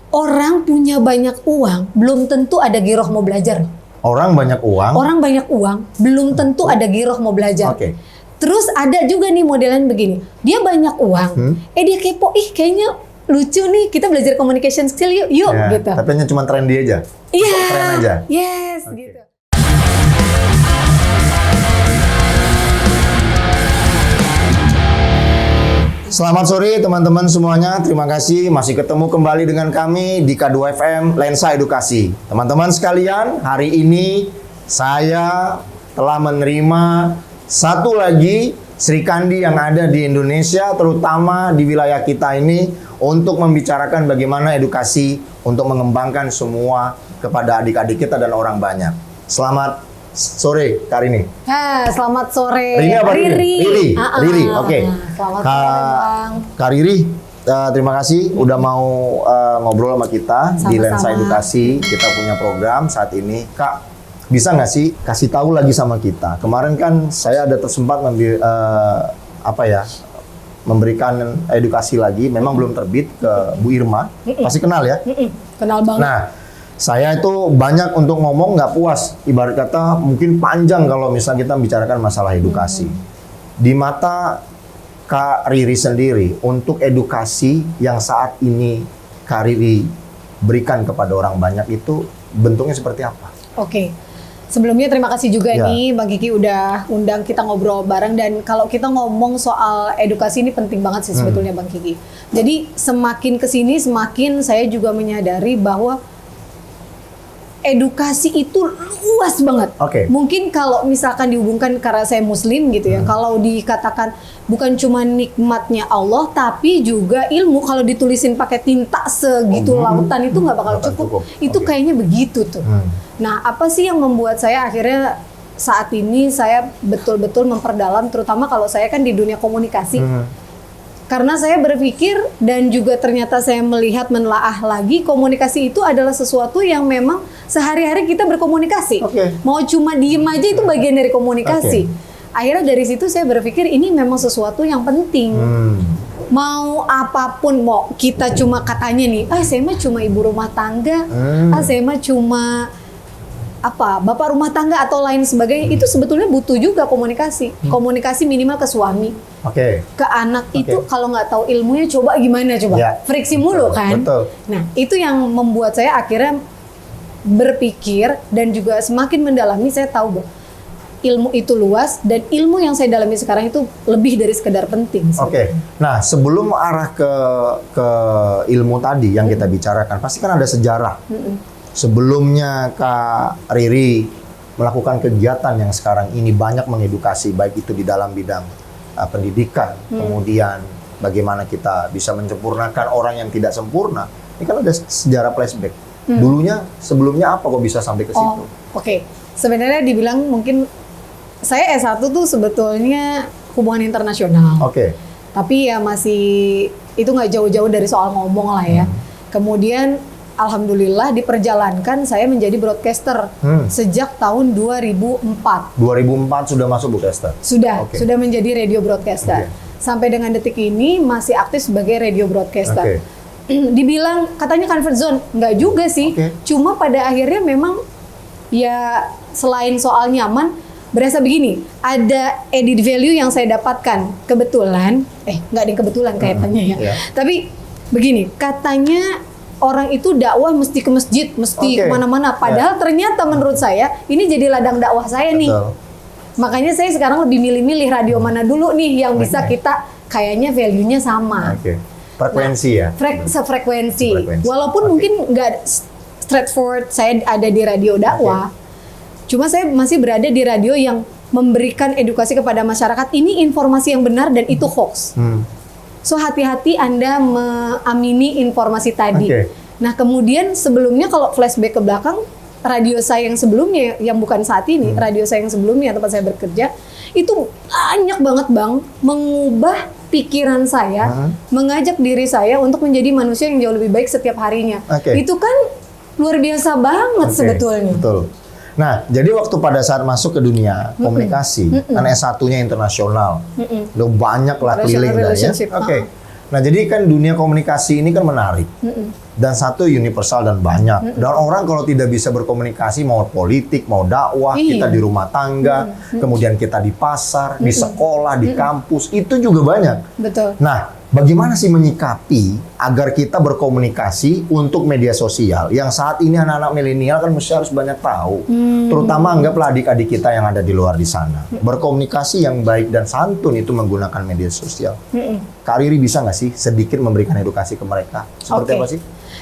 orang punya banyak uang belum tentu ada giroh mau belajar. Orang banyak uang Belum tentu ada giroh mau belajar. Oke. Terus ada juga nih modelan begini, dia banyak uang, dia kepo, kayaknya lucu nih, kita belajar communication skill yuk Ya, gitu. tapi hanya cuma trendy aja. Iya. Tren aja. Yes, Oke. gitu. Selamat sore teman-teman semuanya. Terima kasih masih ketemu kembali dengan kami di K2FM Lensa Edukasi. Teman-teman sekalian, hari ini saya telah menerima satu lagi Sri Kandi yang ada di Indonesia, terutama di wilayah kita ini, untuk membicarakan bagaimana edukasi untuk mengembangkan semua kepada adik-adik kita dan orang banyak. Selamat sore, Kak Rini. Selamat sore. Rini apa Riri? Riri, oke. Selamat sore, Bang. Kak Riri, terima kasih udah mau ngobrol sama kita di Lensa Edukasi. Kita punya program saat ini. Kak, bisa nggak sih kasih tahu lagi sama kita? Kemarin kan saya ada tersempat memberikan edukasi lagi. Memang belum terbit ke Bu Irma. Pasti kenal ya? Kenal banget. Nah, saya itu banyak untuk ngomong nggak puas. Ibarat kata mungkin panjang kalau misalnya kita bicarakan masalah edukasi. Di mata Kak Riri sendiri, untuk edukasi yang saat ini Kak Riri berikan kepada orang banyak itu bentuknya seperti apa? Oke. Sebelumnya terima kasih juga nih Bang Kiki udah undang kita ngobrol bareng, dan kalau kita ngomong soal edukasi ini penting banget sih sebetulnya Bang Kiki. Jadi semakin kesini semakin saya juga menyadari bahwa edukasi itu luas banget. Oke. Mungkin kalau misalkan dihubungkan karena saya Muslim gitu ya, kalau dikatakan bukan cuma nikmatnya Allah, tapi juga ilmu kalau ditulisin pakai tinta segitu lautan itu nggak bakal cukup. Itu kayaknya begitu tuh. Nah, apa sih yang membuat saya akhirnya saat ini saya betul-betul memperdalam, terutama kalau saya kan di dunia komunikasi. Karena saya berpikir dan juga ternyata saya melihat menelaah lagi, komunikasi itu adalah sesuatu yang memang sehari-hari kita berkomunikasi. Mau cuma diem aja itu bagian dari komunikasi. Akhirnya dari situ saya berpikir ini memang sesuatu yang penting. Mau apapun, mau kita cuma katanya nih, saya mah cuma ibu rumah tangga, saya mah cuma bapak rumah tangga atau lain sebagainya, itu sebetulnya butuh juga komunikasi. Komunikasi minimal ke suami, ke anak itu kalau nggak tahu ilmunya coba gimana coba, friksi mulu kan. Nah itu yang membuat saya akhirnya berpikir dan juga semakin mendalami. Saya tahu bahwa ilmu itu luas dan ilmu yang saya dalami sekarang itu lebih dari sekedar penting. Nah sebelum arah ke ilmu tadi yang kita bicarakan, pasti kan ada sejarah. Sebelumnya Kak Riri melakukan kegiatan yang sekarang ini banyak mengedukasi, baik itu di dalam bidang pendidikan, kemudian bagaimana kita bisa menyempurnakan orang yang tidak sempurna. Ini kan ada sejarah flashback. Dulunya, sebelumnya apa kok bisa sampai ke situ? Sebenarnya dibilang mungkin saya S1 tuh sebetulnya hubungan internasional. Tapi ya masih, itu nggak jauh-jauh dari soal ngomong lah ya. Kemudian alhamdulillah diperjalankan saya menjadi broadcaster sejak tahun 2004. 2004 sudah masuk broadcaster? Sudah menjadi radio broadcaster. Sampai dengan detik ini masih aktif sebagai radio broadcaster. Dibilang katanya comfort zone, nggak juga sih. Cuma pada akhirnya memang ya selain soal nyaman, berasa begini, ada added value yang saya dapatkan. Kebetulan, nggak ada yang kebetulan kaitannya ya. Tapi begini, katanya orang itu dakwah mesti ke masjid, mesti kemana-mana. Padahal ternyata menurut saya ini jadi ladang dakwah saya nih. Makanya saya sekarang lebih milih-milih radio mana dulu nih yang bisa kita kayaknya value-nya sama. Frekuensi ya? Sefrekuensi. Walaupun mungkin nggak straightforward saya ada di radio dakwah. Cuma saya masih berada di radio yang memberikan edukasi kepada masyarakat. Ini informasi yang benar dan itu hoax. So hati-hati Anda mengamini informasi tadi. Nah kemudian sebelumnya kalau flashback ke belakang, radio saya yang sebelumnya, yang bukan saat ini, radio saya yang sebelumnya tempat saya bekerja, itu banyak banget Bang, mengubah pikiran saya, mengajak diri saya untuk menjadi manusia yang jauh lebih baik setiap harinya. Itu kan luar biasa banget sebetulnya. Nah, jadi waktu pada saat masuk ke dunia komunikasi, kan S1-nya internasional, udah banyak lah keliling lah ya. Nah, jadi kan dunia komunikasi ini kan menarik. Dan satu universal dan banyak. Dan orang kalau tidak bisa berkomunikasi, mau politik, mau dakwah, Iya. kita di rumah tangga, kemudian kita di pasar, di sekolah, di kampus, itu juga banyak. Betul. Nah, bagaimana sih menyikapi agar kita berkomunikasi untuk media sosial yang saat ini anak-anak milenial kan mesti harus banyak tahu. Terutama anggaplah adik-adik kita yang ada di luar di sana. Berkomunikasi yang baik dan santun itu menggunakan media sosial. Kak Riri bisa nggak sih sedikit memberikan edukasi ke mereka? Seperti Oke. apa sih?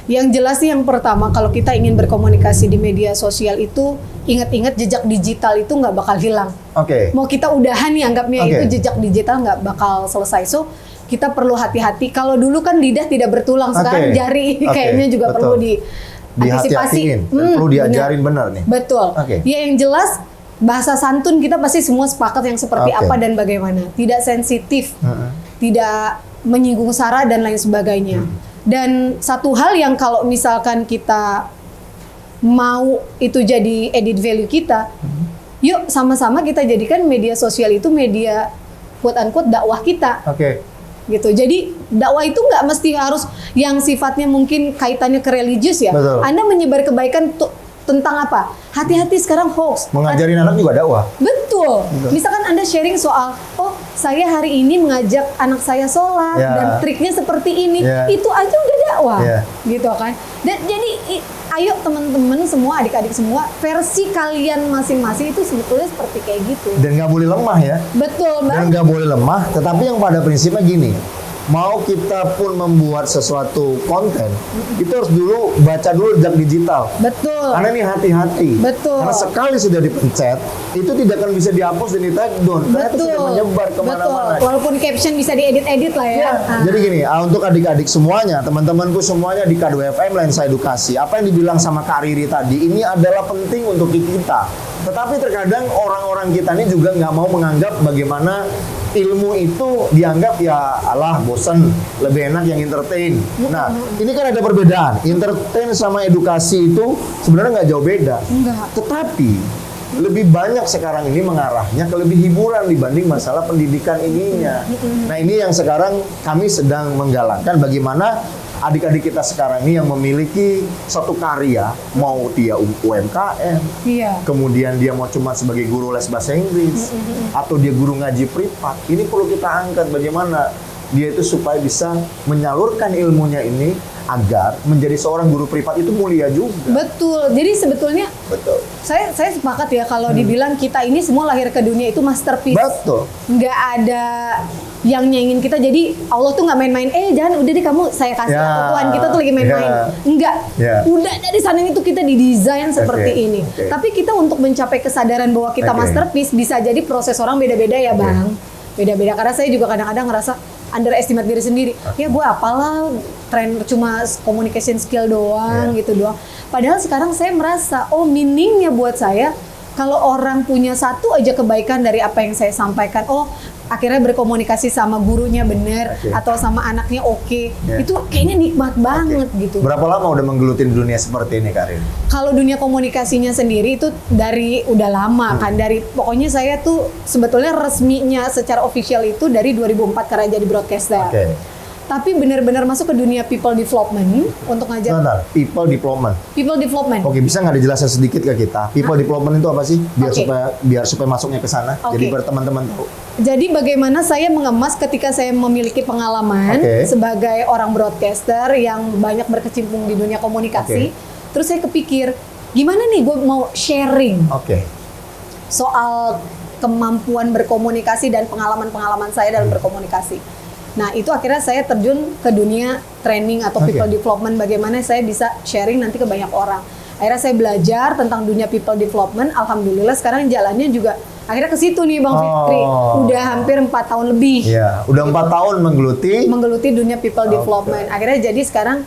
Yang jelas sih yang pertama, kalau kita ingin berkomunikasi di media sosial itu, ingat-ingat jejak digital itu nggak bakal hilang. Oke. Mau kita udahan nih anggapnya Oke. itu jejak digital nggak bakal selesai. So, kita perlu hati-hati. Kalau dulu kan lidah tidak bertulang, sekarang Oke. jari Oke, kayaknya juga betul. perlu diantisipasi. Dihati-hatiin dan perlu diajarin benar nih. Betul. Oke. Ya yang jelas bahasa santun kita pasti semua sepakat yang seperti Oke. apa dan bagaimana. Tidak sensitif, tidak menyinggung sara dan lain sebagainya. Dan satu hal yang kalau misalkan kita mau itu jadi edit value kita, yuk sama-sama kita jadikan media sosial itu media quote unquote dakwah kita. Oke. Gitu. Jadi dakwah itu nggak mesti harus yang sifatnya mungkin kaitannya ke religius ya. Betul. Anda menyebar kebaikan tentang apa? Hati-hati sekarang hoax. Mengajarin anak juga dakwah. Betul. Misalkan Anda sharing soal, oh saya hari ini mengajak anak saya sholat Ya. dan triknya seperti ini, Ya. itu aja udah dakwah, Ya. gitu kan? Dan jadi ayo teman-teman semua, adik-adik semua, versi kalian masing-masing itu sebetulnya seperti kayak gitu. Dan nggak boleh lemah ya. Betul, Mbak. Dan nggak boleh lemah, tetapi yang pada prinsipnya gini, mau kita pun membuat sesuatu konten, itu harus dulu baca dulu jejak digital. Betul. Karena ini hati-hati. Betul. Karena sekali sudah dipencet, itu tidak akan bisa dihapus dan di-take down. Karena itu sudah menyebar kemana-mana. Betul. Walaupun caption bisa diedit-edit lah ya. Ah. Jadi gini, untuk adik-adik semuanya, teman-temanku semuanya di K2FM Lensa Edukasi, apa yang dibilang sama Kak Riri tadi, ini adalah penting untuk kita. Tetapi terkadang orang-orang kita ini juga nggak mau menganggap bagaimana ilmu itu dianggap ya alah bosen, lebih enak yang entertain. Nah, ini kan ada perbedaan. Entertain sama edukasi itu sebenarnya nggak jauh beda. Enggak. Tetapi lebih banyak sekarang ini mengarahnya ke lebih hiburan dibanding masalah pendidikan ininya. Nah, ini yang sekarang kami sedang menggalakkan bagaimana adik-adik kita sekarang ini yang memiliki suatu karya, mau dia UMKM, Iya. kemudian dia mau cuma sebagai guru les bahasa Inggris, atau dia guru ngaji privat, ini perlu kita angkat bagaimana dia itu supaya bisa menyalurkan ilmunya ini agar menjadi seorang guru privat itu mulia juga. Betul. Jadi sebetulnya Betul. saya sepakat ya kalau dibilang kita ini semua lahir ke dunia itu masterpiece. Betul. Nggak ada yang nyaingin kita. Jadi Allah tuh nggak main-main. Jangan udah deh kamu saya kasih Ya. Tuhan kita tuh lagi main-main. Ya. Enggak. Ya. Udah dari sana itu kita didesain seperti Oke. ini. Oke. Tapi kita untuk mencapai kesadaran bahwa kita Oke. masterpiece bisa jadi proses orang beda-beda ya Bang. Beda-beda karena saya juga kadang-kadang ngerasa underestimate diri sendiri. Ya gue apalah tren cuma communication skill doang gitu doang. Padahal sekarang saya merasa meaningnya buat saya kalau orang punya satu aja kebaikan dari apa yang saya sampaikan, akhirnya berkomunikasi sama gurunya bener Oke. atau sama anaknya oke, Ya. itu kayaknya nikmat banget gitu. Berapa lama udah menggeluti dunia seperti ini, Karin? Kalau dunia komunikasinya sendiri itu dari udah lama kan, dari pokoknya saya tuh sebetulnya resminya secara official itu dari 2004 karena jadi broadcaster. Oke. Tapi benar-benar masuk ke dunia people development untuk ngajar Sebentar, people development. people development. Oke, bisa nggak dijelasin sedikit ke kita? People development itu apa sih? Oke. Biar supaya masuknya ke sana. Oke. Jadi biar teman-teman tahu. Jadi bagaimana saya mengemas ketika saya memiliki pengalaman Oke. sebagai orang broadcaster yang banyak berkecimpung di dunia komunikasi. Terus saya kepikir, gimana nih gue mau sharing Oke. soal kemampuan berkomunikasi dan pengalaman-pengalaman saya dalam berkomunikasi. Nah, itu akhirnya saya terjun ke dunia training atau Oke. people development, bagaimana saya bisa sharing nanti ke banyak orang. Akhirnya saya belajar tentang dunia people development, alhamdulillah sekarang jalannya juga akhirnya ke situ nih Bang Fikri. Udah hampir 4 tahun lebih Iya, udah 4 tahun menggeluti dunia people Oke. development. Akhirnya jadi sekarang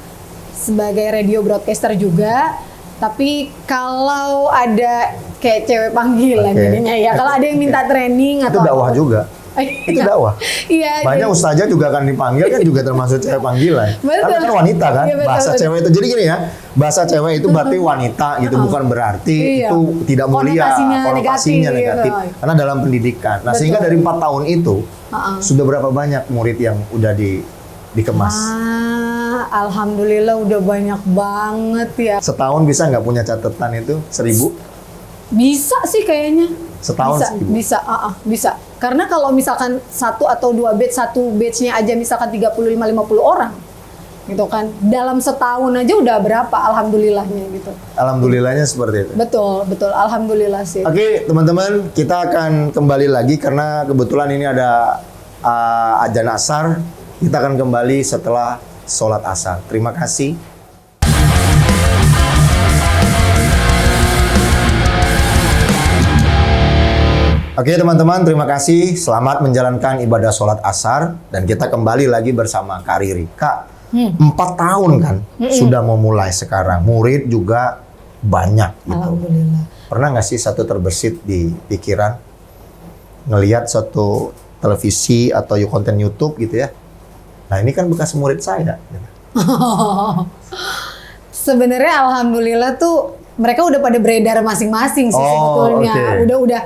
sebagai radio broadcaster juga, tapi kalau ada kayak cewek panggilan Oke. jadinya ya. Kalau ada yang minta training itu atau dakwah juga. Itu dakwah. Iya. Banyak jadi- ustazah juga akan dipanggil kan juga termasuk cewek panggilan. Betul. Karena kan wanita kan, Iya, betul, bahasa betul. cewek itu. Jadi gini ya, bahasa cewek itu berarti wanita gitu, bukan berarti Iya. itu tidak mulia, Konotasinya negatif. negatif. Karena dalam pendidikan. Nah, Betul. sehingga dari 4 tahun itu Ha-ha. sudah berapa banyak murid yang udah dikemas? Alhamdulillah udah banyak banget ya. Setahun bisa nggak punya catatan itu 1.000? Bisa sih kayaknya. Setahun bisa, 1.000? bisa. Karena kalau misalkan 1 atau 2 batch, satu batchnya aja misalkan 35-50 orang, gitu kan. Dalam setahun aja udah berapa alhamdulillahnya gitu. Alhamdulillahnya seperti itu. Betul, alhamdulillah sih. Oke, teman-teman, kita akan kembali lagi karena kebetulan ini ada adzan asar. Kita akan kembali setelah sholat asar. Terima kasih. Oke teman-teman, terima kasih. Selamat menjalankan ibadah sholat asar. Dan kita kembali lagi bersama Kak Riri. Kak, 4 tahun kan sudah memulai sekarang. Murid juga banyak gitu. Alhamdulillah. Pernah nggak sih satu terbersit di pikiran ngelihat suatu televisi atau konten YouTube gitu ya? Nah ini kan bekas murid saya. Sebenarnya alhamdulillah tuh mereka udah pada beredar masing-masing sih sebetulnya. Okay.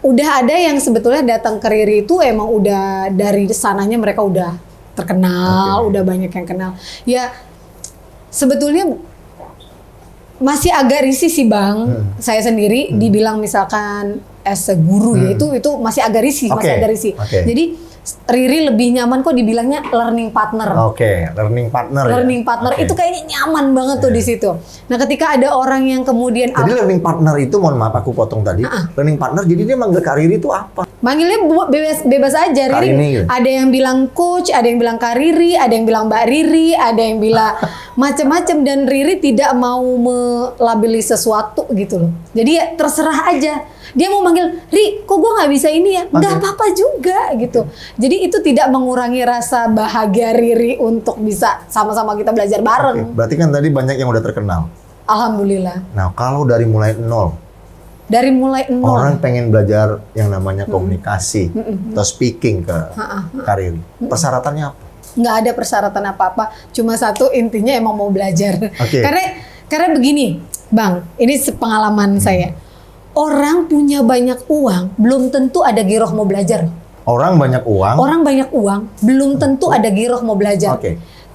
Udah ada yang sebetulnya datang ke Riri itu emang udah dari sananya mereka udah terkenal, udah banyak yang kenal. Ya sebetulnya masih agak risih sih Bang. Saya sendiri dibilang misalkan as a guru ya itu masih agak risih, masih agak risih. Jadi Riri lebih nyaman kok dibilangnya learning partner. Learning partner. Learning partner itu kayaknya nyaman banget tuh di situ. Nah, ketika ada orang yang kemudian jadi learning partner itu, mohon maaf aku potong tadi. Learning partner jadi dia manggil Kak Riri itu apa? Manggilnya bebas aja. Riri. Gitu. Ada yang bilang coach, ada yang bilang Kak Riri, ada yang bilang Mbak Riri, ada yang bilang macam-macam, dan Riri tidak mau melabeli sesuatu gitu loh. Jadi ya terserah aja. Dia mau manggil, Ri, kok gue nggak bisa ini ya? Nggak apa-apa juga gitu. Jadi itu tidak mengurangi rasa bahagia Riri untuk bisa sama-sama kita belajar bareng. Berarti kan tadi banyak yang udah terkenal. Alhamdulillah. Nah kalau dari mulai nol. Dari mulai nol. Orang pengen belajar yang namanya komunikasi atau speaking ke Kak Riri. Persyaratannya apa? Nggak ada persyaratan apa-apa. Cuma satu, intinya emang mau belajar. Karena begini, Bang, ini pengalaman saya. Orang punya banyak uang, belum tentu ada giroh mau belajar. Orang banyak uang, belum tentu ada giroh mau belajar.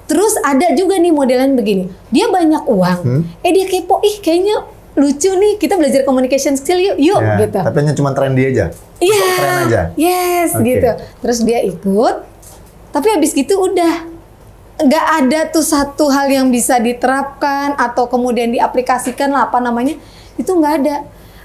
Terus ada juga nih modelan begini, dia banyak uang, dia kepo, kayaknya lucu nih, kita belajar communication skill yuk gitu. Tapi hanya cuma trendy aja. Iya. Tren aja. Yes, gitu. Terus dia ikut, tapi habis gitu udah nggak ada tuh satu hal yang bisa diterapkan atau kemudian diaplikasikan lah itu nggak ada.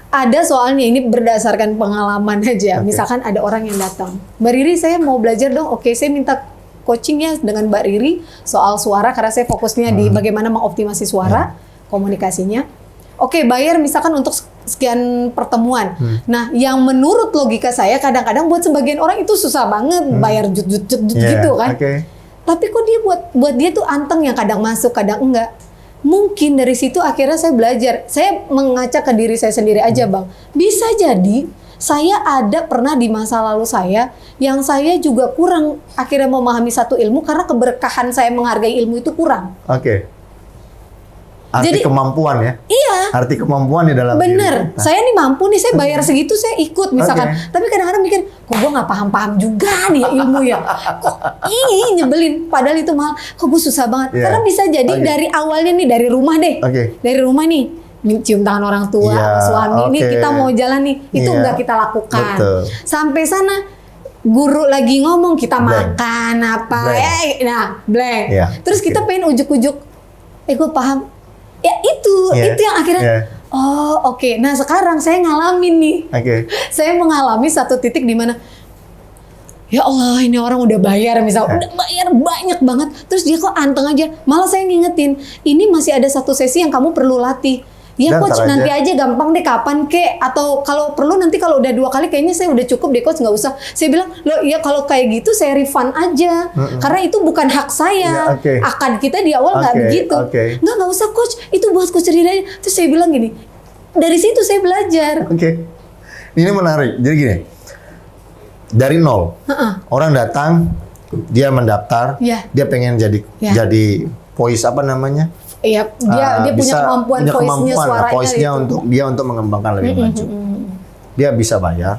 Ada soalnya ini berdasarkan pengalaman aja. Misalkan ada orang yang datang, Mbak Riri saya mau belajar dong. Oke, saya minta coachingnya dengan Mbak Riri soal suara karena saya fokusnya di bagaimana mengoptimasi suara, komunikasinya. Oke, bayar misalkan untuk sekian pertemuan. Nah, yang menurut logika saya kadang-kadang buat sebagian orang itu susah banget bayar jut gitu kan. Tapi kok dia buat dia tuh anteng, yang kadang masuk, kadang enggak. Mungkin dari situ akhirnya saya belajar. Saya mengaca ke diri saya sendiri aja, Bang. Bisa jadi saya ada pernah di masa lalu saya yang saya juga kurang akhirnya memahami satu ilmu karena keberkahan saya menghargai ilmu itu kurang. Arti kemampuan ya? Iya. Arti kemampuan di dalam bener. Saya nih mampu nih, saya bayar segitu, saya ikut misalkan. Tapi kadang-kadang mikir, kok gue nggak paham-paham juga nih ilmu ya. Kok nyebelin. Padahal itu mahal. Kok gue susah banget. Karena bisa jadi dari awalnya nih, dari rumah deh. Dari rumah nih, cium tangan orang tua, suami nih, kita mau jalan nih. Itu nggak kita lakukan. Sampai sana, guru lagi ngomong, kita makan apa. Blank. Terus kita pengen ujuk-ujuk, gue paham. Ya itu yang akhirnya Nah sekarang saya ngalamin nih, saya mengalami satu titik di mana ya Allah, ini orang udah bayar udah bayar banyak banget, terus dia kok anteng aja. Malah saya ngingetin, ini masih ada satu sesi yang kamu perlu latih. Ya coach, nanti aja gampang deh, kapan kek, atau kalau perlu nanti kalau udah 2 kali kayaknya saya udah cukup deh coach, nggak usah. Saya bilang, loh ya kalau kayak gitu saya refund aja, karena itu bukan hak saya. Akad kita di awal nggak begitu. Nggak usah coach, itu buat coach Riri. Terus saya bilang gini, dari situ saya belajar. Ini menarik. Jadi gini, dari nol, orang datang, dia mendaftar, dia pengen jadi voice apa namanya? Iya, dia punya kemampuan voice-nya untuk mengembangkan lebih maju. Dia bisa bayar.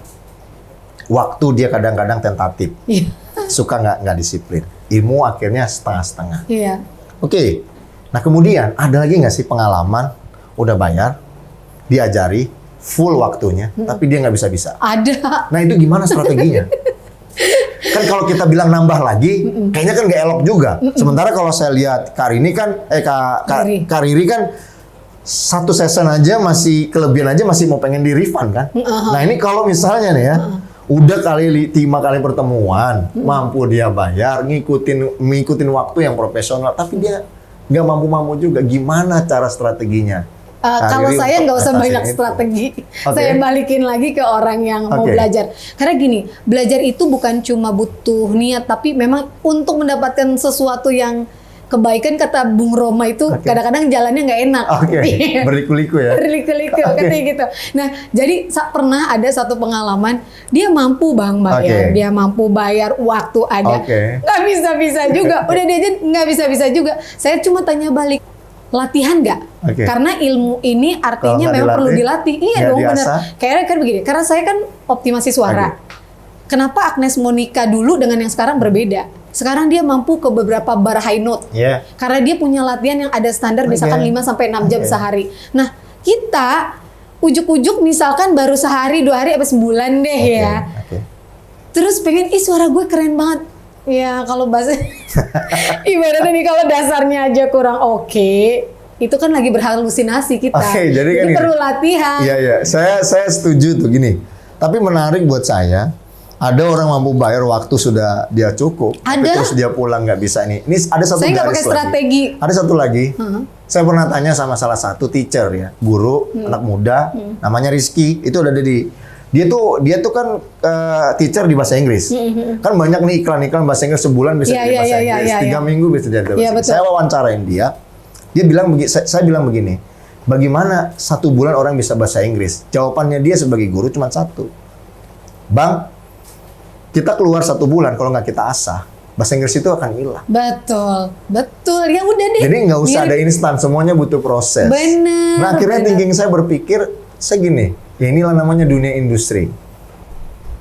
Waktu dia kadang-kadang tentatif. Suka nggak disiplin. ilmu akhirnya setengah-setengah. Iya. Oke, nah kemudian ada lagi nggak sih pengalaman udah bayar, diajari full waktunya, tapi dia nggak bisa-bisa? Ada. Nah itu gimana strateginya? Kan kalau kita bilang nambah lagi, kayaknya kan nggak elok juga. Sementara kalau saya lihat Karini kan, Kak Riri kan satu season aja masih kelebihan aja masih mau pengen di refund kan? Nah ini kalau misalnya nih ya, udah kali 5 kali pertemuan, mampu dia bayar, ngikutin waktu yang profesional, tapi dia nggak mampu juga. Gimana cara strateginya? Kalau saya nggak usah banyak strategi, saya balikin lagi ke orang yang mau belajar. Karena gini, belajar itu bukan cuma butuh niat, tapi memang untuk mendapatkan sesuatu yang kebaikan, kata Bung Roma itu kadang-kadang jalannya nggak enak. Berliku-liku ya. Berliku-liku, katanya gitu. Nah, jadi pernah ada satu pengalaman, dia mampu bayar, dia mampu bayar, waktu ada, nggak bisa-bisa juga. Udah dia aja nggak bisa-bisa juga. Saya cuma tanya balik, latihan nggak? Karena ilmu ini artinya memang perlu dilatih. Iya dong, benar. Kayak kan begini, karena saya kan optimasi suara. Kenapa Agnes Monica dulu dengan yang sekarang berbeda? Sekarang dia mampu ke beberapa bar high note. Karena dia punya latihan yang ada standar misalkan 5-6 jam sehari. Nah, kita ujuk-ujuk misalkan baru sehari, 2 hari, apa sebulan deh ya. Terus pengen, suara gue keren banget. Ya kalau bahasa ibaratnya nih kalau dasarnya aja kurang itu kan lagi berhalusinasi kita. Jadi kan perlu latihan. Iya. Saya setuju tuh gini. Tapi menarik buat saya, ada orang mampu bayar waktu sudah dia cukup, tapi terus dia pulang nggak bisa ini. Ini ada satu saya garis pakai strategi. Ada satu lagi. Saya pernah tanya sama salah satu teacher ya, guru anak muda, namanya Rizky. Itu udah ada di dia tuh kan teacher di bahasa Inggris. Kan banyak nih iklan-iklan bahasa Inggris sebulan bisa jadi bahasa Inggris, 3 minggu bisa jadi bahasa Inggris. Saya wawancarain dia bilang saya bilang begini, bagaimana 1 bulan orang bisa bahasa Inggris? Jawabannya dia sebagai guru cuma satu, Bang, kita keluar 1 bulan, kalau nggak kita asah, bahasa Inggris itu akan hilang. Betul. Ya udah deh. Jadi nggak usah ada instan, semuanya butuh proses. Bener. Nah akhirnya thinking saya berpikir, saya gini, ya inilah namanya dunia industri.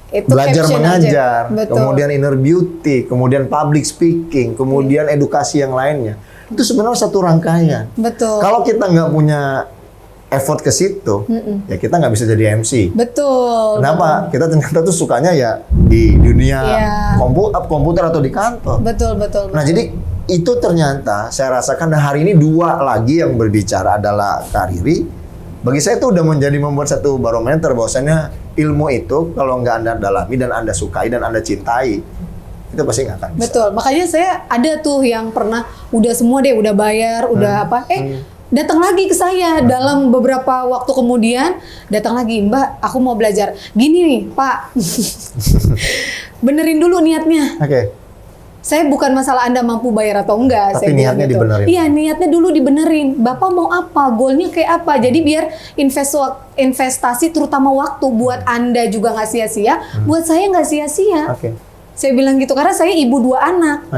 Itu belajar mengajar, aja. Kemudian inner beauty, kemudian public speaking, kemudian edukasi yang lainnya. Itu sebenarnya satu rangkaian. Betul. Kalau kita nggak punya effort ke situ, ya kita nggak bisa jadi MC. Betul. Kenapa? Kita ternyata tuh sukanya ya di dunia komputer atau di kantor. Betul. Nah jadi itu ternyata saya rasakan hari ini 2 lagi yang berbicara adalah Kak Riri. Bagi saya itu udah membuat satu barometer bahwasanya ilmu itu kalau nggak Anda dalami dan Anda sukai dan Anda cintai, itu pasti nggak akan bisa. Betul. Makanya saya ada tuh yang pernah udah semua deh, udah bayar, udah apa, datang lagi ke saya dalam beberapa waktu kemudian, datang lagi, Mbak, aku mau belajar. Gini nih, Pak, benerin dulu niatnya. Saya bukan masalah Anda mampu bayar atau enggak. Tapi saya niatnya gitu. dibenerin. Iya, niatnya dulu dibenerin. Bapak mau apa? Goalnya kayak apa? Jadi biar investasi terutama waktu buat Anda juga nggak sia-sia, buat saya nggak sia-sia. Saya bilang gitu karena saya ibu 2 anak.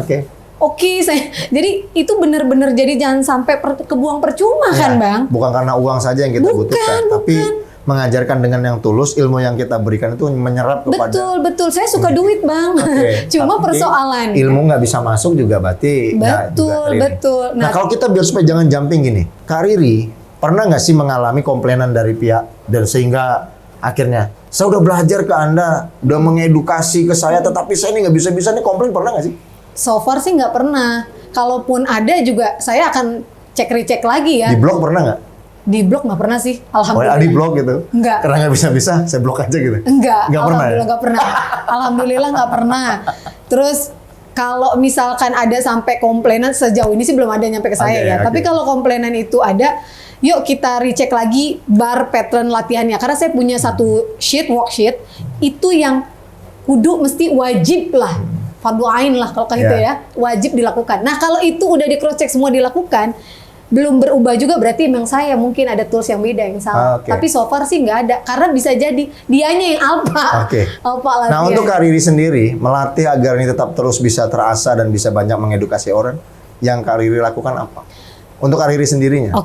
Jadi itu benar-benar jadi jangan sampai kebuang percuma kan, Bang? Bukan karena uang saja yang kita butuhkan, tapi mengajarkan dengan yang tulus, ilmu yang kita berikan itu menyerap kepada. Betul. Saya suka duit, Bang. Cuma persoalan. Ilmu nggak bisa masuk juga berarti. Betul. Nah kalau kita biar supaya jangan jumping gini, Kak Riri pernah nggak sih mengalami komplainan dari pihak dan sehingga akhirnya saya udah belajar ke Anda, udah mengedukasi ke saya, tetapi saya ini nggak bisa-bisa nih, komplain pernah nggak sih? So far sih nggak pernah. Kalaupun ada juga saya akan cek-recek lagi ya. Di blog pernah nggak? Di blog nggak pernah sih, alhamdulillah. Di blog gitu? Enggak. Karena nggak bisa-bisa, saya blok aja gitu? Enggak pernah ya? Nggak pernah. Alhamdulillah nggak pernah. Terus kalau misalkan ada sampai komplainan, sejauh ini sih belum ada nyampe ke saya ya. Tapi kalau komplainan itu ada, yuk kita recheck lagi bar pattern latihannya. Karena saya punya satu worksheet, itu yang kudu mesti wajib lah. Fardu ain lah kalau itu ya, wajib dilakukan. Nah kalau itu udah di cross check semua dilakukan, belum berubah juga berarti memang saya mungkin ada tools yang beda yang salah. Tapi so far sih nggak ada, karena bisa jadi dianya yang alpha. Nah untuk Kak Riri sendiri melatih agar ini tetap terus bisa terasa dan bisa banyak mengedukasi orang, yang Kak Riri lakukan apa? Untuk Kak Riri sendirinya?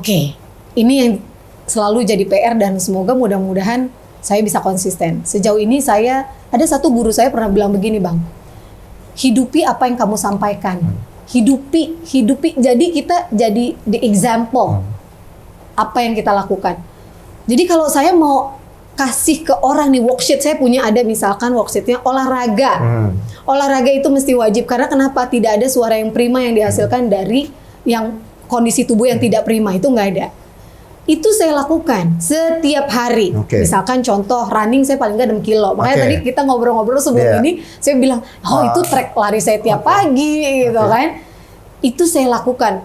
Ini yang selalu jadi PR dan semoga mudah-mudahan saya bisa konsisten. Sejauh ini ada satu guru saya pernah bilang begini, Bang. hidupi apa yang kamu sampaikan. Hidupi. Jadi kita jadi the example apa yang kita lakukan. Jadi kalau saya mau kasih ke orang nih worksheet, saya punya ada misalkan worksheetnya olahraga. Olahraga itu mesti wajib karena kenapa? Tidak ada suara yang prima yang dihasilkan dari yang kondisi tubuh yang tidak prima, itu nggak ada. Itu saya lakukan setiap hari. Misalkan contoh running saya paling nggak 6 kilo. Makanya tadi kita ngobrol-ngobrol sebelum ini, saya bilang, itu track lari saya tiap pagi gitu kan. Itu saya lakukan.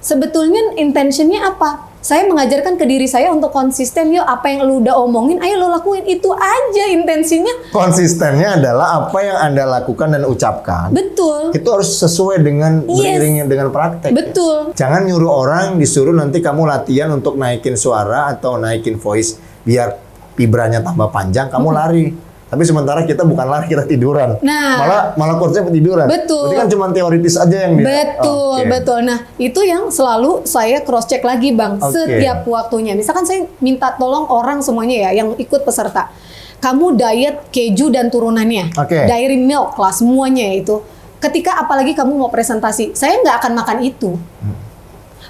Sebetulnya intentionnya apa? Saya mengajarkan ke diri saya untuk konsisten. Yuk, apa yang lu udah omongin, ayo lu lakuin. Itu aja intensinya. Konsistennya adalah apa yang Anda lakukan dan ucapkan. Betul. Itu harus sesuai dengan beriringnya dengan praktek. Betul. Ya? Jangan nyuruh orang, disuruh nanti kamu latihan untuk naikin suara atau naikin voice biar vibranya tambah panjang, kamu lari. Tapi sementara kita bukan lari, kita tiduran. Nah, malah coachnya tiduran. Betul. Berarti kan cuma teoritis aja yang Betul. Nah, itu yang selalu saya cross check lagi, Bang, setiap waktunya. Misalkan saya minta tolong orang semuanya ya yang ikut peserta. Kamu diet keju dan turunannya. Dairy milk lah semuanya itu. Ketika apalagi kamu mau presentasi, saya nggak akan makan itu.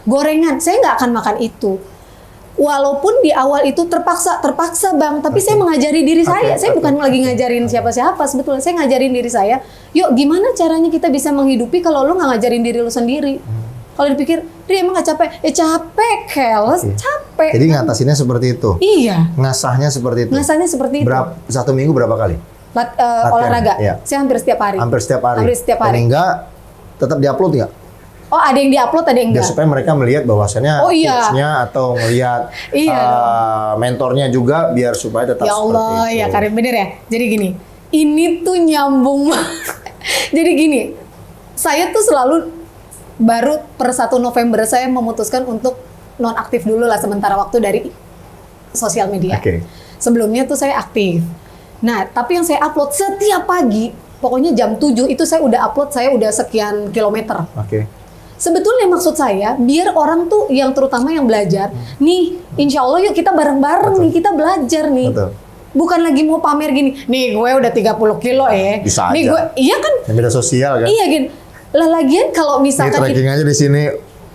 Gorengan, saya nggak akan makan itu. Walaupun di awal itu terpaksa Bang, tapi saya mengajari diri saya. Saya bukan lagi ngajarin siapa-siapa, sebetulnya saya ngajarin diri saya. Yuk, gimana caranya kita bisa menghidupi kalau lu nggak ngajarin diri lu sendiri? Kalau dipikir, dia emang nggak capek? Ya capek, keles, capek. Jadi ngatasinnya seperti itu? Iya. Ngasahnya seperti itu? Ngasahnya seperti itu. Satu minggu berapa kali? Olahraga? Iya. Saya hampir setiap hari. Hampir setiap hari? Paling enggak, tetap diupload nggak? Oh, ada yang diupload, ada yang enggak. Ya, supaya mereka melihat bahwasannya coachnya atau melihat mentornya juga biar supaya tetap ya Allah, seperti itu. Ya Karim, bener ya. Jadi gini, ini tuh nyambung. Jadi gini, saya tuh selalu baru per 1 November saya memutuskan untuk nonaktif dulu lah sementara waktu dari sosial media. Sebelumnya tuh saya aktif. Nah, tapi yang saya upload setiap pagi, pokoknya jam 7 itu saya udah upload, saya udah sekian kilometer. Sebetulnya maksud saya, biar orang tuh yang terutama yang belajar, nih insya Allah yuk kita bareng-bareng nih, kita belajar nih. Bukan lagi mau pamer gini, nih gue udah 30 kilo ya. Bisa nih aja. Gue, iya kan? Media sosial kan? Iya gini. Lah lagian kalau misalkan... Nih tracking aja di sini,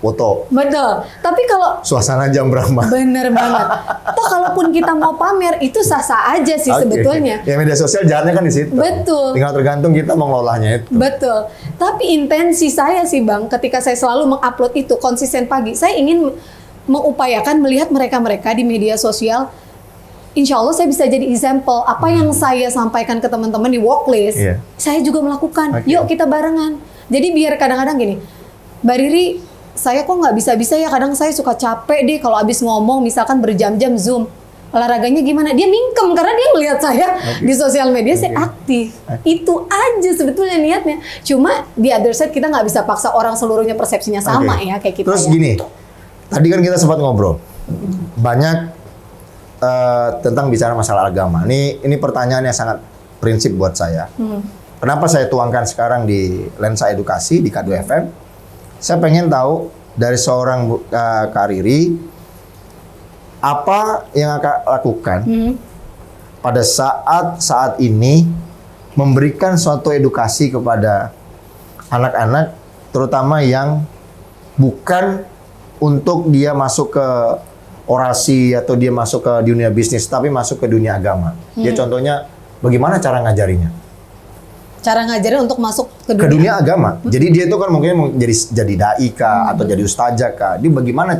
foto. Betul. Tapi kalau... Suasana jam berapa? Bener banget. Toh kalaupun kita mau pamer, itu sah-sah aja sih sebetulnya. Ya media sosial jalannya kan di situ. Betul. Tinggal tergantung kita mau ngelolahnya itu. Betul. Tapi intensi saya sih Bang, ketika saya selalu mengupload itu konsisten pagi, saya ingin mengupayakan melihat mereka-mereka di media sosial. Insya Allah saya bisa jadi example. Apa yang saya sampaikan ke teman-teman di worklist, saya juga melakukan. Yuk kita barengan. Jadi biar kadang-kadang gini, Mbak Riri, saya kok nggak bisa-bisa ya, kadang saya suka capek deh kalau abis ngomong, misalkan berjam-jam Zoom. Olahraganya gimana? Dia mingkem karena dia melihat saya di sosial media, saya aktif. Itu aja sebetulnya niatnya. Cuma di other side kita nggak bisa paksa orang seluruhnya persepsinya sama ya kayak kita. Terus ya. Gini, tadi kan kita sempat ngobrol banyak tentang bicara masalah agama. Ini pertanyaan yang sangat prinsip buat saya. Kenapa saya tuangkan sekarang di Lensa Edukasi di K2FM? Saya pengen tahu dari seorang Kak Riri, apa yang akan lakukan pada saat ini memberikan suatu edukasi kepada anak-anak, terutama yang bukan untuk dia masuk ke orasi atau dia masuk ke dunia bisnis, tapi masuk ke dunia agama. Ya contohnya, bagaimana cara ngajarinya? Cara ngajarin untuk masuk ke dunia agama. Jadi dia itu kan mungkin jadi dai kah atau jadi ustazah kah. Dia bagaimana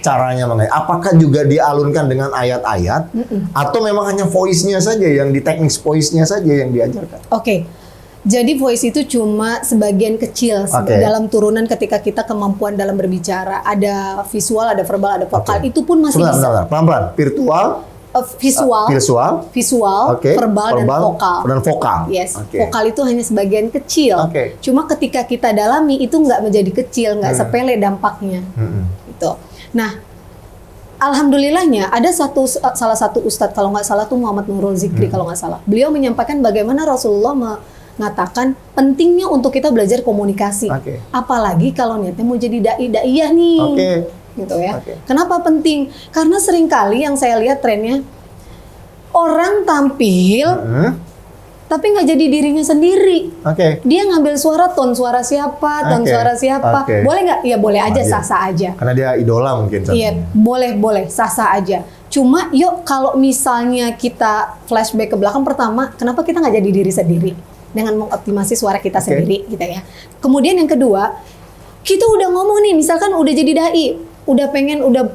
caranya mengajar? Apakah juga dialunkan dengan ayat-ayat atau memang hanya voice-nya saja yang di teknik voice-nya saja yang diajarkan? Jadi voice itu cuma sebagian kecil dalam turunan ketika kita kemampuan dalam berbicara. Ada visual, ada verbal, ada vokal. Itu pun masih bisa. Sebentar, pelan-pelan. Visual, verbal, dan vokal. Yes, vokal itu hanya sebagian kecil. Cuma ketika kita dalami itu nggak menjadi kecil, nggak sepele dampaknya. Gitu. Nah, alhamdulillahnya ada salah satu ustadz, kalau nggak salah tuh Muhammad Nurul Zikri kalau nggak salah. Beliau menyampaikan bagaimana Rasulullah mengatakan pentingnya untuk kita belajar komunikasi. Apalagi kalau niatnya mau jadi dai-daiyah nih. Gitu ya. Kenapa penting? Karena seringkali yang saya lihat trennya orang tampil tapi nggak jadi dirinya sendiri. Oke. Dia ngambil suara, ton suara siapa, ton Oke. suara siapa. Oke. Boleh nggak? Ya boleh aja, Iya. sah-sah aja. Karena dia idola mungkin. Iya, boleh, sah-sah aja. Cuma yuk kalau misalnya kita flashback ke belakang, pertama, kenapa kita nggak jadi diri sendiri? Dengan mengoptimasi suara kita sendiri gitu ya. Kemudian yang kedua, kita udah ngomong nih, misalkan udah jadi dai, udah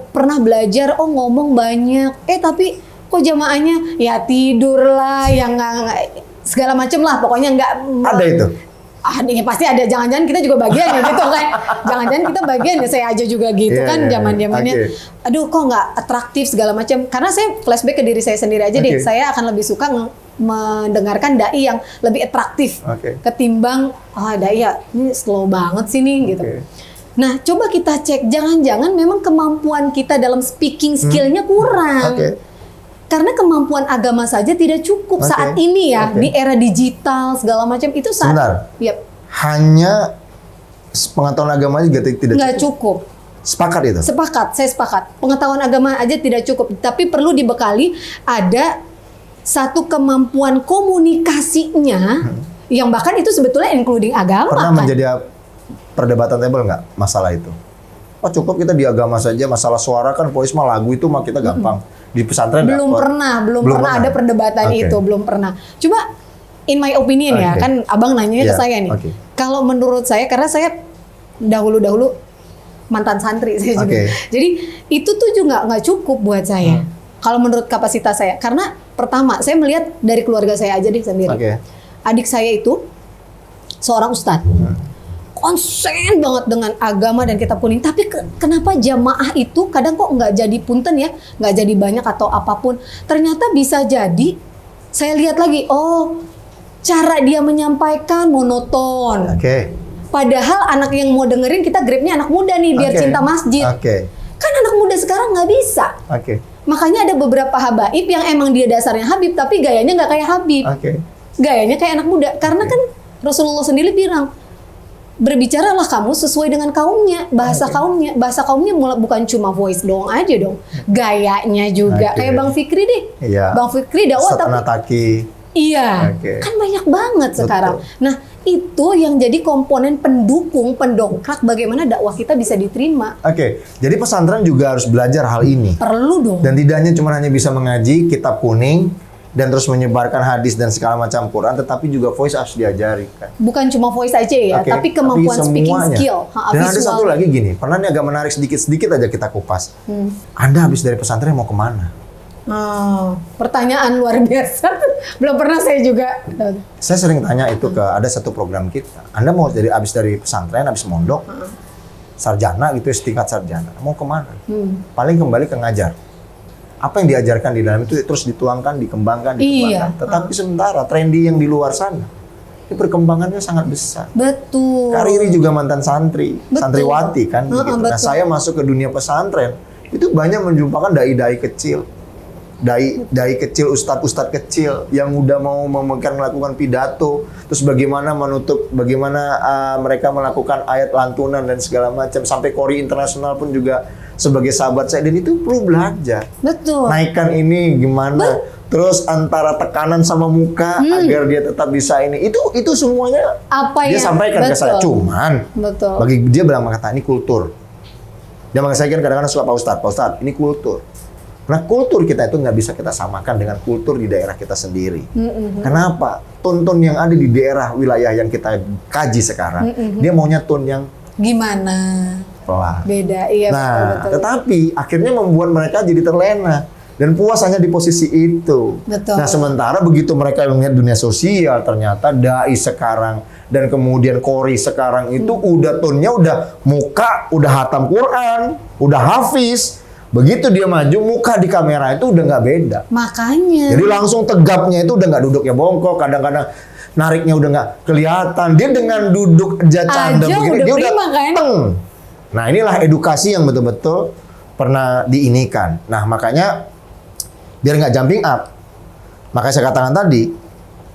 pernah belajar, oh ngomong banyak, tapi kok jamaahnya ya tidur lah, yang nggak segala macem lah, pokoknya nggak. Ada itu? Ini pasti ada, jangan-jangan kita juga bagian ya gitu kan. Jangan-jangan kita bagian ya, saya aja juga gitu Iya, kan iya, zaman-zamannya. oke. Aduh kok nggak atraktif segala macam. Karena saya flashback ke diri saya sendiri aja deh. Oke. Saya akan lebih suka mendengarkan dai yang lebih atraktif Oke. ketimbang dai ya ini slow banget sih nih gitu. Oke. Nah, coba kita cek, jangan-jangan memang kemampuan kita dalam speaking skill-nya kurang. Oke. Karena kemampuan agama saja tidak cukup Oke. saat ini ya, Oke. di era digital segala macam itu saat. Sebentar. Yap. Hanya pengetahuan agama juga tidak Nggak cukup. cukup. Sepakat itu? Saya sepakat. Pengetahuan agama aja tidak cukup, tapi perlu dibekali ada satu kemampuan komunikasinya yang bahkan itu sebetulnya including agama Pernah kan. menjadi perdebatan table nggak masalah itu? Oh cukup kita di agama saja, masalah suara kan voice mah lagu itu mah kita gampang. Di pesantren belum dapat. pernah ada perdebatan Oke. itu, belum pernah. Cuma in my opinion ya, Oke. kan abang nanyanya ke Iya, saya nih. oke. Kalau menurut saya, karena saya dahulu mantan santri saya juga. Oke. Jadi itu tuh juga nggak cukup buat saya. Kalau menurut kapasitas saya, karena pertama saya melihat dari keluarga saya aja deh sendiri. Oke. Adik saya itu seorang ustadz. Konsen banget dengan agama dan kitab kuning. Tapi kenapa jamaah itu kadang kok nggak jadi punten ya, nggak jadi banyak atau apapun. Ternyata bisa jadi, saya lihat lagi, oh cara dia menyampaikan monoton. Oke. Padahal anak yang mau dengerin kita grabnya anak muda nih, biar Oke. cinta masjid. Oke. Kan anak muda sekarang nggak bisa. Oke. Makanya ada beberapa habaib yang emang dia dasarnya Habib, tapi gayanya nggak kayak Habib. Oke. Gayanya kayak anak muda. Karena kan Rasulullah sendiri bilang, berbicaralah kamu sesuai dengan kaumnya, bahasa kaumnya. Bahasa kaumnya bukan cuma voice doang aja dong. Gayanya juga. Oke. Kayak Bang Fikri deh. Iya. Bang Fikri dakwah Ustadz tapi... Anataki. Iya, Oke. kan banyak banget sekarang. Nah, itu yang jadi komponen pendukung, pendongkrak bagaimana dakwah kita bisa diterima. Oke. Jadi pesantren juga harus belajar hal ini. Perlu dong. Dan tidaknya cuma hanya bisa mengaji kitab kuning dan terus menyebarkan hadis dan segala macam Quran, tetapi juga voice harus diajari kan. Bukan cuma voice aja ya, Oke, tapi kemampuan speaking semuanya. skill. Dan ada visual. satu lagi gini, pernah nih agak menarik sedikit aja kita kupas. Anda habis dari pesantren mau kemana? Pertanyaan luar biasa. Belum pernah saya juga. Saya sering tanya itu ke ada satu program kita. Anda mau habis dari pesantren, habis mondok, sarjana gitu, setingkat sarjana, mau kemana? Paling kembali ke ngajar. Apa yang diajarkan di dalam itu terus dituangkan, dikembangkan. Iya. Tetapi sementara trendy yang di luar sana, ini perkembangannya sangat besar. Betul. Kariri juga mantan santri, Betul. santriwati kan. Begitu. Nah, betul. saya masuk ke dunia pesantren, itu banyak menjumpakan dai-dai kecil. Dai kecil, ustadz kecil yang udah mau melakukan pidato, terus bagaimana mereka melakukan ayat lantunan dan segala macam, sampai Kori internasional pun juga sebagai sahabat saya, dan itu perlu belajar. Betul. Naikkan ini gimana, terus antara tekanan sama muka agar dia tetap bisa ini, itu semuanya Apa dia yang sampaikan ke saya. betul. Cuman Betul. bagi dia bilang kata ini kultur. Dia saya kan kadang-kadang suka Pak Ustadz, ini kultur. Nah, kultur kita itu nggak bisa kita samakan dengan kultur di daerah kita sendiri. Kenapa? Tonton yang ada di daerah wilayah yang kita kaji sekarang, dia maunya tone yang Gimana? pelan. Beda, iya Nah, betul. tetapi akhirnya membuat mereka jadi terlena dan puas hanya di posisi itu. Betul. Nah, sementara begitu mereka melihat dunia sosial, ternyata dai sekarang dan kemudian Kori sekarang itu udah tonnya udah muka, udah hatam Quran, udah hafiz. Begitu dia maju, muka di kamera itu udah nggak beda. Makanya. Jadi langsung tegapnya itu udah nggak duduknya bongkok, kadang-kadang nariknya udah nggak kelihatan. Dia dengan duduk canda Aja begini, udah dia prima, udah kan? teng. Nah, inilah edukasi yang betul-betul pernah diinikan. Nah, makanya biar nggak jumping up, makanya saya katakan tadi,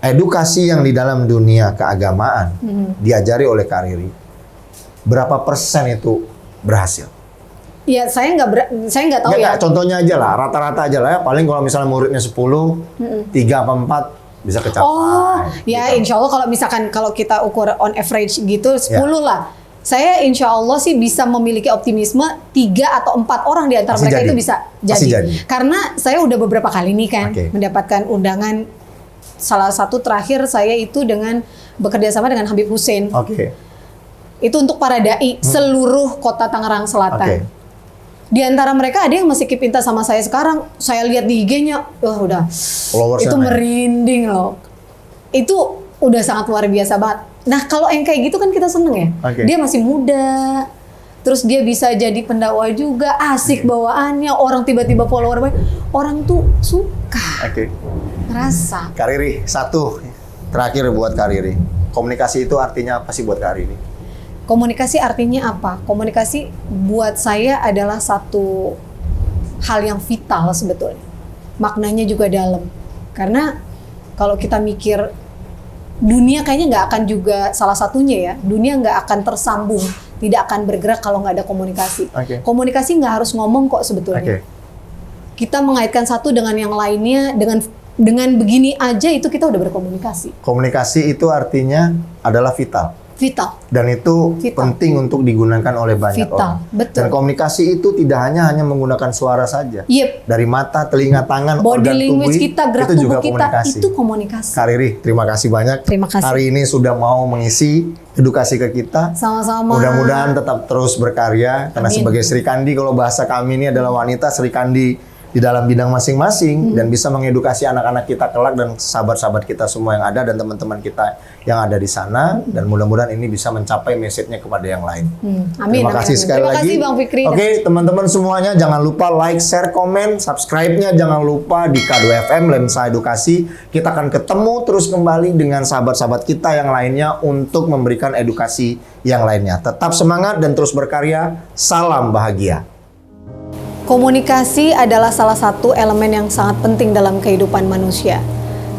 edukasi yang di dalam dunia keagamaan diajari oleh Kariri, berapa persen itu berhasil? Ya saya nggak tahu ya. Contohnya aja lah, rata-rata aja lah ya. Paling kalau misalnya muridnya 10, 3 apa 4 bisa kecapai. Oh, ya gitu. insya Allah kalau kita ukur on average gitu 10 lah. Saya insya Allah sih bisa memiliki optimisme 3 atau 4 orang di antara Pasti mereka jadi. itu bisa Pasti jadi. Karena saya udah beberapa kali nih kan mendapatkan undangan. Salah satu terakhir saya itu dengan bekerja sama dengan Habib Hussein. Itu untuk para dai seluruh kota Tangerang Selatan. Di antara mereka ada yang masih keep in touch sama saya sekarang. Saya lihat di IG-nya, udah itu merinding loh. Itu udah sangat luar biasa banget. Nah kalau yang kayak gitu kan kita seneng ya. Dia masih muda, terus dia bisa jadi pendakwah juga, asik bawaannya, orang tiba-tiba follower banyak. Orang tuh suka, ngerasa. Kak Riri, satu terakhir buat Kak Riri. Komunikasi itu artinya apa sih buat Kak Riri? Komunikasi artinya apa? Komunikasi buat saya adalah satu hal yang vital sebetulnya. Maknanya juga dalam. Karena kalau kita mikir dunia kayaknya nggak akan juga salah satunya ya. Dunia nggak akan tersambung, tidak akan bergerak kalau nggak ada komunikasi. Komunikasi nggak harus ngomong kok sebetulnya. Kita mengaitkan satu dengan yang lainnya, dengan begini aja itu kita udah berkomunikasi. Komunikasi itu artinya adalah vital. Dan itu penting untuk digunakan oleh banyak orang. Betul. Dan komunikasi itu tidak hanya menggunakan suara saja. Dari mata, telinga, tangan, body organ language tubuh, kita, gerak itu tubuh juga kita, komunikasi. itu komunikasi. Kak Riri, terima kasih banyak. Terima kasih. Hari ini sudah mau mengisi edukasi ke kita. Sama-sama. Mudah-mudahan tetap terus berkarya. Karena sebagai Sri Kandi, kalau bahasa kami ini adalah wanita Sri Kandi di dalam bidang masing-masing dan bisa mengedukasi anak-anak kita kelak dan sahabat-sahabat kita semua yang ada dan teman-teman kita yang ada di sana dan mudah-mudahan ini bisa mencapai message-nya kepada yang lain. Amin. Terima kasih sekali lagi. Terima kasih Bang Fikri. Oke, teman-teman semuanya jangan lupa like, share, komen, subscribe-nya jangan lupa di K2FM Lensa Edukasi. Kita akan ketemu terus kembali dengan sahabat-sahabat kita yang lainnya untuk memberikan edukasi yang lainnya. Tetap semangat dan terus berkarya. Salam bahagia. Komunikasi adalah salah satu elemen yang sangat penting dalam kehidupan manusia.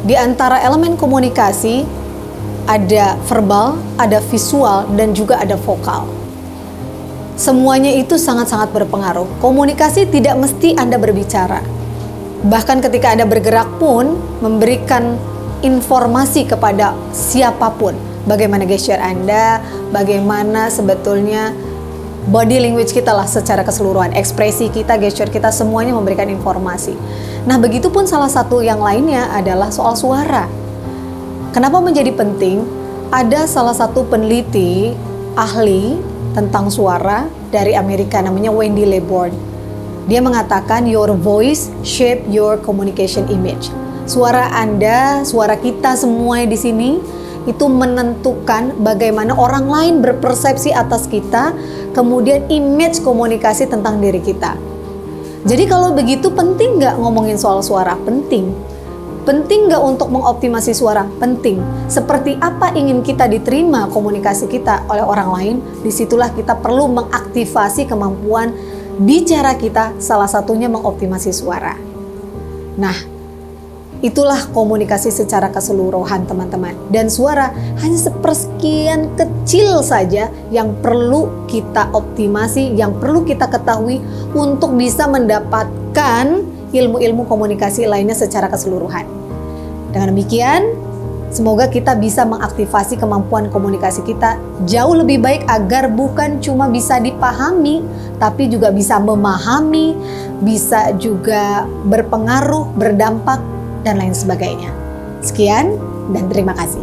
Di antara elemen komunikasi, ada verbal, ada visual, dan juga ada vokal. Semuanya itu sangat-sangat berpengaruh. Komunikasi tidak mesti Anda berbicara. Bahkan ketika Anda bergerak pun, memberikan informasi kepada siapapun. Bagaimana gesture Anda, bagaimana sebetulnya body language kita lah secara keseluruhan, ekspresi kita, gesture kita, semuanya memberikan informasi. Nah, begitupun salah satu yang lainnya adalah soal suara. Kenapa menjadi penting? Ada salah satu peneliti ahli tentang suara dari Amerika, namanya Wendy Leborn. Dia mengatakan your voice shape your communication image. Suara Anda, suara kita semua di sini itu menentukan bagaimana orang lain berpersepsi atas kita, kemudian image komunikasi tentang diri kita. Jadi kalau begitu penting nggak ngomongin soal suara? Penting. Penting nggak untuk mengoptimasi suara? Penting. Seperti apa ingin kita diterima komunikasi kita oleh orang lain, disitulah kita perlu mengaktifasi kemampuan bicara kita, salah satunya mengoptimasi suara. Nah, itulah komunikasi secara keseluruhan teman-teman. Dan suara hanya sepersekian kecil saja yang perlu kita optimasi, yang perlu kita ketahui untuk bisa mendapatkan ilmu-ilmu komunikasi lainnya secara keseluruhan. Dengan demikian, semoga kita bisa mengaktifasi kemampuan komunikasi kita jauh lebih baik agar bukan cuma bisa dipahami, tapi juga bisa memahami, bisa juga berpengaruh, berdampak, dan lain sebagainya. Sekian dan terima kasih.